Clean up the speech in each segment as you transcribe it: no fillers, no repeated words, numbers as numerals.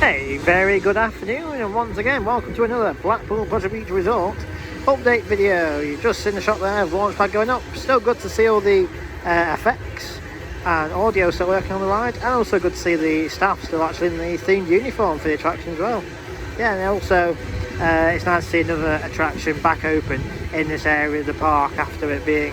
Hey, very good afternoon, and once again welcome to another Blackpool Pleasure Beach Resort update video. You've just seen the shot there of the launch pad going up. Still good to see all the effects and audio still working on the ride, and also good to see the staff still actually in the themed uniform for the attraction as well. Yeah, and also it's nice to see another attraction back open in this area of the park after it being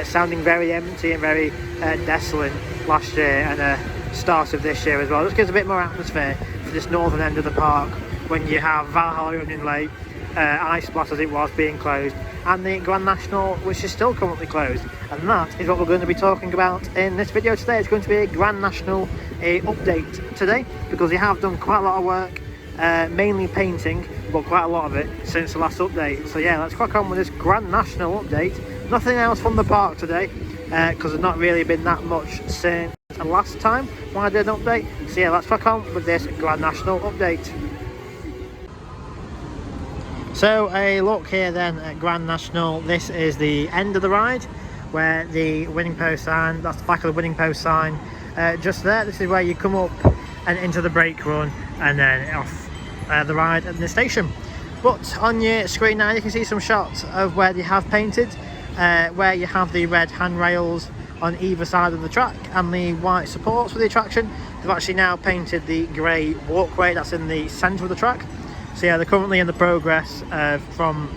sounding very empty and very desolate last year and start of this year as well. Just gives a bit more atmosphere for this northern end of the park when you have Valhalla Onion Lake, Ice Blast as it was being closed, and the Grand National, which is still currently closed. And that is what we're going to be talking about in this video today. It's going to be a Grand National update today, because we have done quite a lot of work, mainly painting, but quite a lot of it since the last update. So yeah, let's crack on with this Grand National update. Nothing else from the park today, because there's not really been that much since the last time when I did an update. So yeah, let's crack on with this Grand National update. So a look here then at Grand National. This is the end of the ride where the winning post sign, that's the back of the winning post sign, just there. This is where you come up and into the brake run and then off the ride at the station. But on your screen now you can see some shots of where they have painted, where you have the red handrails on either side of the track and the white supports for the attraction. They've actually now painted the grey walkway that's in the centre of the track. So yeah, they're currently in the progress from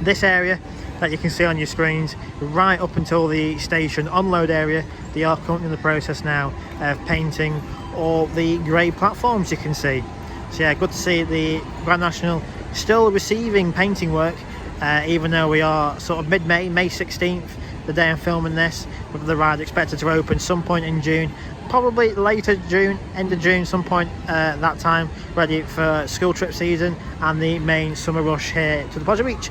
this area that you can see on your screens right up until the station unload area. They are currently in the process now of painting all the grey platforms you can see. So yeah, good to see the Grand National still receiving painting work, even though we are sort of mid-May, May 16th, the day I'm filming this, with the ride expected to open some point in June, probably later June, end of June, some point that time, ready for school trip season and the main summer rush here to the Pleasure Beach.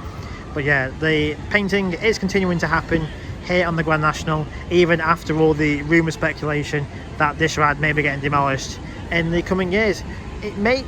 But yeah, the painting is continuing to happen here on the Grand National, even after all the rumour speculation that this ride may be getting demolished in the coming years. It may,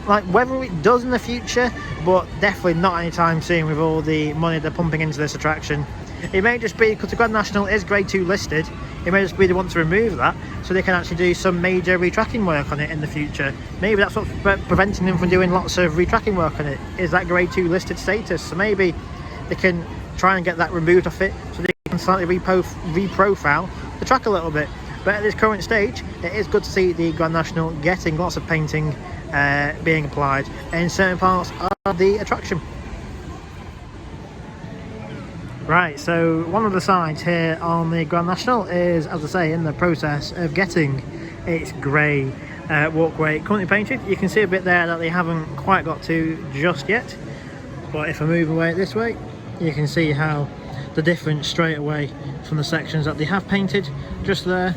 like, whether it does in the future, but definitely not anytime soon with all the money they're pumping into this attraction. It may just be because the Grand National is grade 2 listed, it may just be they want to remove that so they can actually do some major retracking work on it in the future. Maybe that's what's preventing them from doing lots of retracking work on it, is that grade 2 listed status. So maybe they can try and get that removed off it so they can slightly reprofile the track a little bit. But at this current stage, it is good to see the Grand National getting lots of painting being applied in certain parts of the attraction. Right, so one of the sides here on the Grand National is, as I say, in the process of getting its grey walkway currently painted. You can see a bit there that they haven't quite got to just yet, but if I move away this way, you can see how the difference straight away from the sections that they have painted just there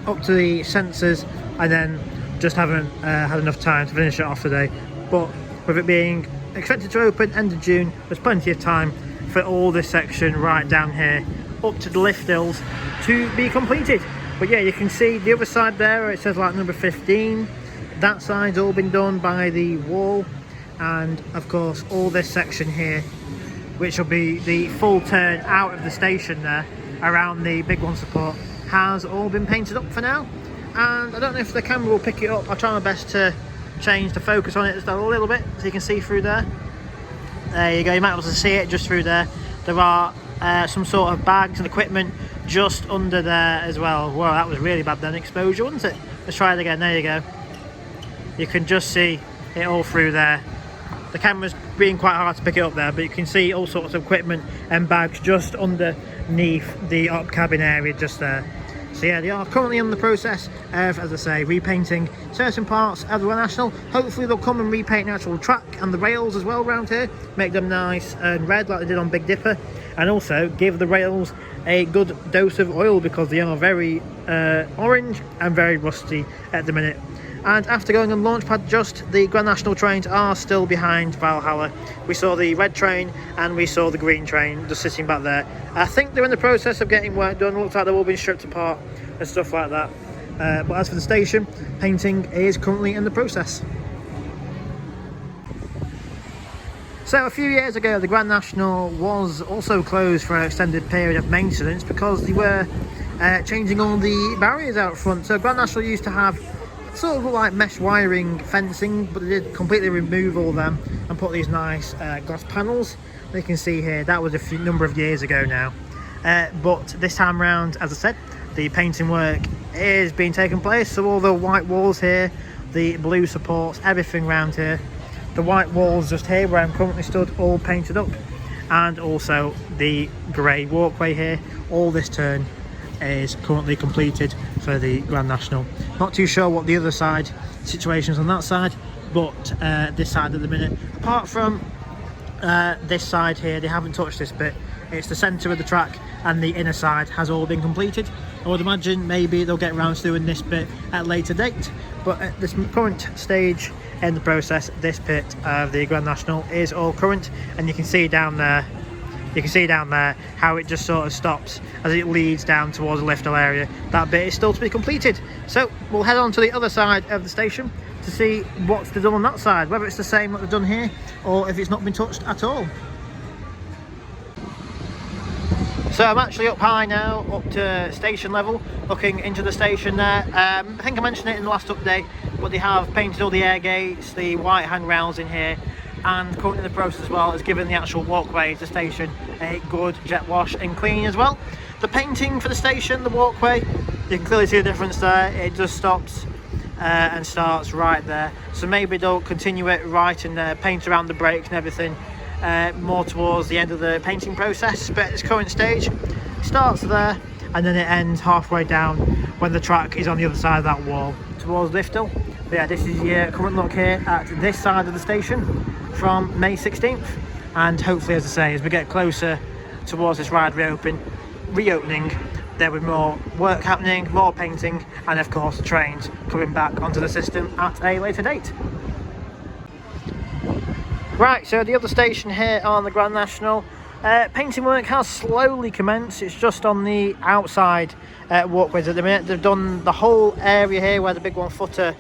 up to the sensors, and then just haven't had enough time to finish it off today. But with it being expected to open end of June, there's plenty of time for all this section right down here up to the lift hills to be completed. But yeah, you can see the other side there where it says like number 15, that side's all been done by the wall, and of course all this section here, which will be the full turn out of the station there around the big one support, has all been painted up for now. And I don't know if the camera will pick it up. I'll try my best to change the focus on it just a little bit so you can see through there. There you go, you might be able to see it just through there. There are some sort of bags and equipment just under there as well. Whoa, that was really bad then, exposure, wasn't it? Let's try it again, there you go. You can just see it all through there. The camera's being quite hard to pick it up there, but you can see all sorts of equipment and bags just underneath the up cabin area just there. So yeah, they are currently in the process of, as I say, repainting certain parts of the Grand National. Hopefully they'll come and repaint the actual track and the rails as well around here, make them nice and red like they did on Big Dipper, and also give the rails a good dose of oil because they are very orange and very rusty at the minute. And after going on launch pad just, the Grand National trains are still behind Valhalla. We saw the red train and we saw the green train just sitting back there. I think they're in the process of getting work done. It looks like they've all been stripped apart and stuff like that. But as for the station, painting is currently in the process. So a few years ago, the Grand National was also closed for an extended period of maintenance because they were changing all the barriers out front. So Grand National used to have sort of look like mesh wiring fencing, but they did completely remove all them and put these nice glass panels. You can see here that was a number of years ago now, but this time round, as I said, the painting work is being taken place. So all the white walls here, the blue supports, everything around here, the white walls just here where I'm currently stood, all painted up, and also the grey walkway here. All this turn is currently completed for the Grand National. Not too sure what the other side situation is on that side, but this side at the minute, apart from this side here, they haven't touched this bit. It's the centre of the track and the inner side has all been completed. I would imagine maybe they'll get around to doing this bit at a later date, but at this current stage in the process, this bit of the Grand National is all current, and you can see down there how it just sort of stops as it leads down towards the lift hill area. That bit is still to be completed. So we'll head on to the other side of the station to see what's done on that side, whether it's the same that they've done here or if it's not been touched at all. So I'm actually up high now, up to station level, looking into the station there. I think I mentioned it in the last update, but they have painted all the air gates, the white handrails in here, and currently in the process as well has given the actual walkway to the station a good jet wash and clean as well. The painting for the station, the walkway, you can clearly see the difference there. It just stops and starts right there. So maybe they'll continue it right and paint around the brakes and everything more towards the end of the painting process, but at this current stage it starts there and then it ends halfway down when the track is on the other side of that wall towards Lift Hill. But yeah, this is your current look here at this side of the station from May 16th, and hopefully, as I say, as we get closer towards this ride reopening, there will be more work happening, more painting, and of course the trains coming back onto the system at a later date. Right, so the other station here on the Grand National, painting work has slowly commenced. It's just on the outside walkways at the minute. They've done the whole area here where the big 1 footer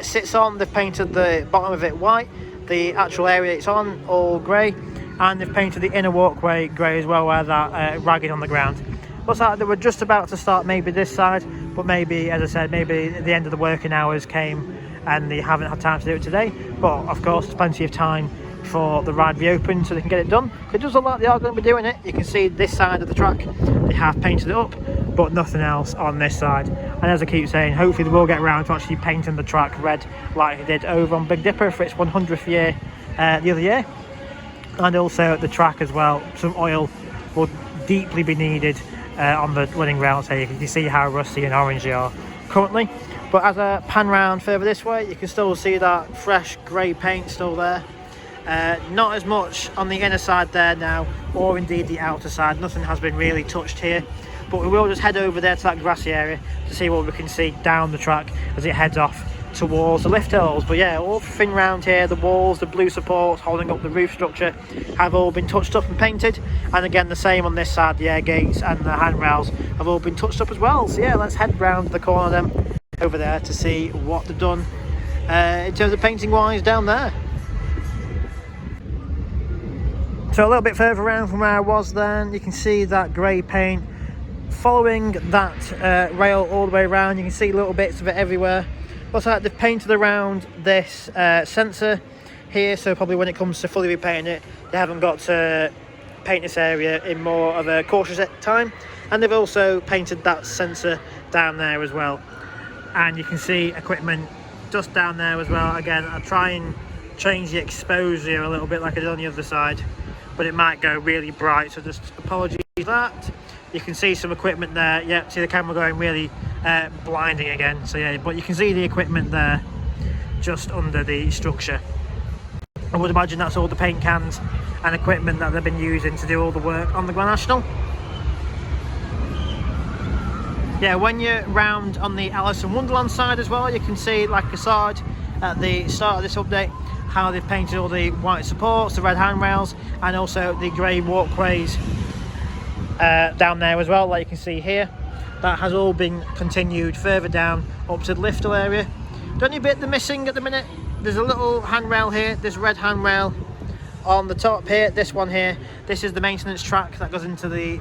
sits on. They've painted the bottom of it white, the actual area it's on all grey, and they've painted the inner walkway grey as well where that ragged on the ground. Looks like they were just about to start maybe this side, but maybe, as I said, maybe the end of the working hours came and they haven't had time to do it today. But of course there's plenty of time for the ride reopen so they can get it done. It does look like they are going to be doing it. You can see this side of the track, they have painted it up, but nothing else on this side. And as I keep saying, hopefully they will get around to actually painting the track red like they did over on Big Dipper for its 100th year the other year. And also the track as well, some oil will deeply be needed on the running rails here. You can see how rusty and orange they are currently. But as I pan round further this way, you can still see that fresh grey paint still there. Not as much on the inner side there now, or indeed the outer side. Nothing has been really touched here, but we will just head over there to that grassy area to see what we can see down the track as it heads off towards the lift hills. But yeah, all thing round here, the walls, the blue supports holding up the roof structure have all been touched up and painted, and again the same on this side, the air gates and the handrails have all been touched up as well. So yeah, let's head round the corner then over there to see what they've done in terms of painting wise down there. So a little bit further around from where I was then, you can see that grey paint following that rail all the way around. You can see little bits of it everywhere. Looks like they've painted around this sensor here, so probably when it comes to fully repainting it, they haven't got to paint this area in more of a cautious time. And they've also painted that sensor down there as well. And you can see equipment just down there as well. Again, I'll try and change the exposure a little bit like I did on the other side, but it might go really bright, so just apologies for that. You can see some equipment there. Yeah, see the camera going really blinding again. So yeah, but you can see the equipment there just under the structure. I would imagine that's all the paint cans and equipment that they've been using to do all the work on the Grand National. Yeah, when you're round on the Alice in Wonderland side as well, you can see, like I saw at the start of this update, how they've painted all the white supports, the red handrails, and also the grey walkways down there as well, like you can see here. That has all been continued further down up to the lift hill area. The only bit they're missing at the minute, there's a little handrail here, this red handrail on the top here, this one here. This is the maintenance track that goes into the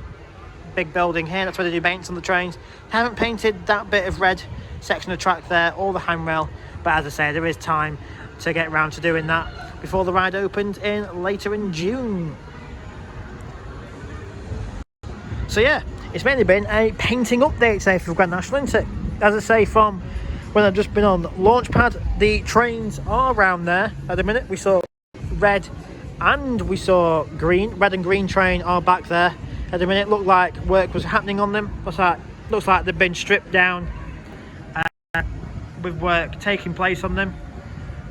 big building here. That's where they do maintenance on the trains. Haven't painted that bit of red section of track there, all the handrail. But as I say, there is time to get around to doing that before the ride opens later in June. So yeah, it's mainly been a painting update today for Grand National, isn't it? As I say, from when I've just been on Launchpad, the trains are around there at the minute. We saw red and we saw green. Red and green train are back there at the minute. Looked like work was happening on them. Looks like they've been stripped down with work taking place on them.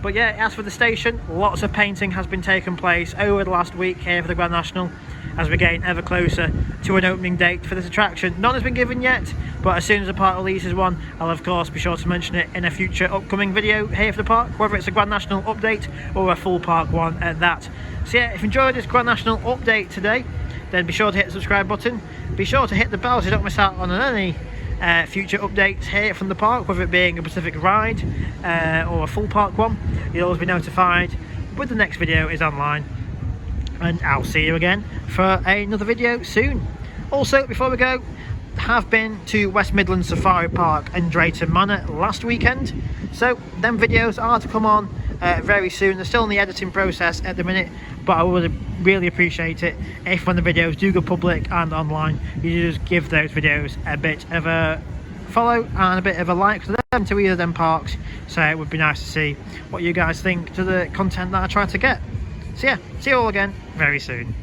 But yeah, as for the station, lots of painting has been taking place over the last week here for the Grand National as we're getting ever closer to an opening date for this attraction. None has been given yet, but as soon as the park releases one, I'll of course be sure to mention it in a future upcoming video here for the park, whether it's a Grand National update or a full park one at that. So yeah, if you enjoyed this Grand National update today, then be sure to hit the subscribe button. Be sure to hit the bell so you don't miss out on any future updates here from the park, whether it being a Pacific ride or a full park one. You'll always be notified when the next video is online, and I'll see you again for another video soon. Also, before we go, have been to West Midlands Safari Park and Drayton Manor last weekend, so them videos are to come on very soon. They're still in the editing process at the minute, but I would really appreciate it if when the videos do go public and online, you just give those videos a bit of a follow and a bit of a like to them, to either of them parks. So it would be nice to see what you guys think to the content that I try to get. So yeah, see you all again very soon.